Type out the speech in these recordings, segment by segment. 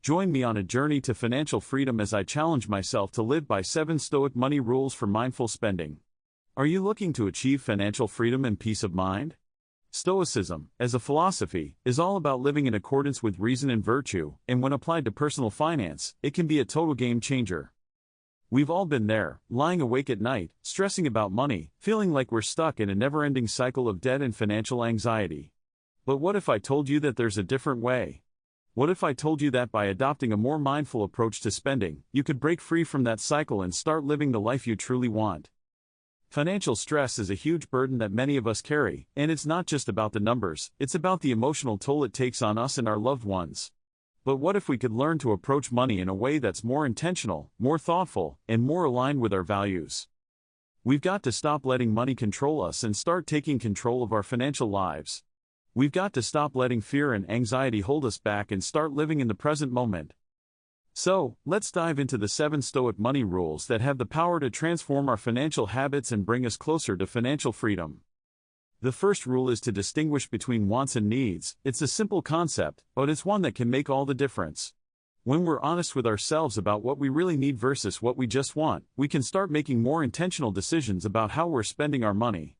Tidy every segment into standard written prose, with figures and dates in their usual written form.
Join me on a journey to financial freedom as I challenge myself to live by 7 Stoic money rules for mindful spending. Are you looking to achieve financial freedom and peace of mind? Stoicism, as a philosophy, is all about living in accordance with reason and virtue, and when applied to personal finance, it can be a total game changer. We've all been there, lying awake at night, stressing about money, feeling like we're stuck in a never-ending cycle of debt and financial anxiety. But what if I told you that there's a different way? What if I told you that by adopting a more mindful approach to spending, you could break free from that cycle and start living the life you truly want? Financial stress is a huge burden that many of us carry, and it's not just about the numbers, it's about the emotional toll it takes on us and our loved ones. But what if we could learn to approach money in a way that's more intentional, more thoughtful, and more aligned with our values? We've got to stop letting money control us and start taking control of our financial lives. We've got to stop letting fear and anxiety hold us back and start living in the present moment. So, let's dive into the 7 Stoic money rules that have the power to transform our financial habits and bring us closer to financial freedom. The first rule is to distinguish between wants and needs. It's a simple concept, but it's one that can make all the difference. When we're honest with ourselves about what we really need versus what we just want, we can start making more intentional decisions about how we're spending our money.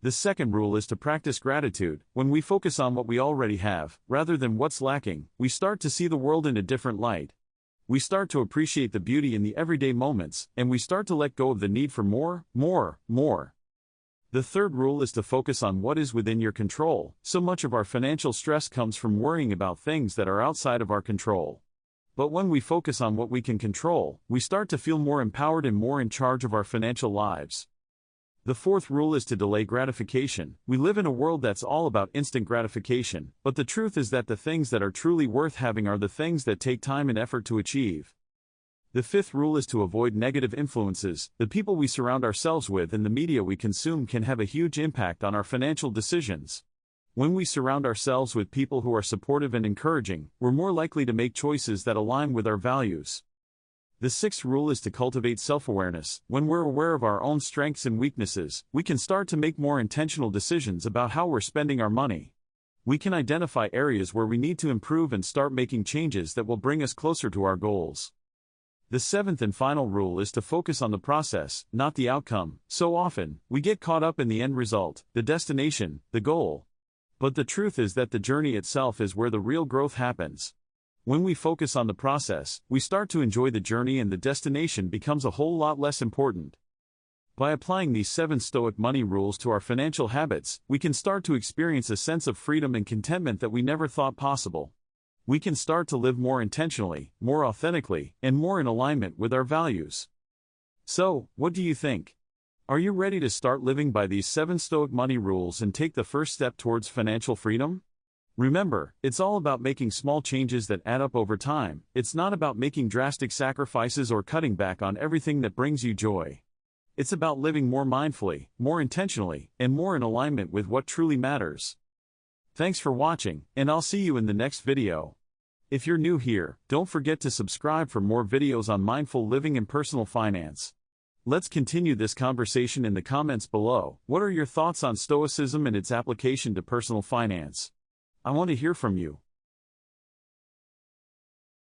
The second rule is to practice gratitude. When we focus on what we already have, rather than what's lacking, we start to see the world in a different light. We start to appreciate the beauty in the everyday moments, and we start to let go of the need for more. The third rule is to focus on what is within your control. So much of our financial stress comes from worrying about things that are outside of our control. But when we focus on what we can control, we start to feel more empowered and more in charge of our financial lives. The fourth rule is to delay gratification. We live in a world that's all about instant gratification, but the truth is that the things that are truly worth having are the things that take time and effort to achieve. The fifth rule is to avoid negative influences. The people we surround ourselves with and the media we consume can have a huge impact on our financial decisions. When we surround ourselves with people who are supportive and encouraging, we're more likely to make choices that align with our values. The sixth rule is to cultivate self-awareness. When we're aware of our own strengths and weaknesses, we can start to make more intentional decisions about how we're spending our money. We can identify areas where we need to improve and start making changes that will bring us closer to our goals. The seventh and final rule is to focus on the process, not the outcome. So often, we get caught up in the end result, the destination, the goal. But the truth is that the journey itself is where the real growth happens. When we focus on the process, we start to enjoy the journey and the destination becomes a whole lot less important. By applying these 7 Stoic money rules to our financial habits, we can start to experience a sense of freedom and contentment that we never thought possible. We can start to live more intentionally, more authentically, and more in alignment with our values. So, what do you think? Are you ready to start living by these 7 Stoic money rules and take the first step towards financial freedom? Remember, it's all about making small changes that add up over time. It's not about making drastic sacrifices or cutting back on everything that brings you joy. It's about living more mindfully, more intentionally, and more in alignment with what truly matters. Thanks for watching, and I'll see you in the next video. If you're new here, don't forget to subscribe for more videos on mindful living and personal finance. Let's continue this conversation in the comments below. What are your thoughts on Stoicism and its application to personal finance? I want to hear from you.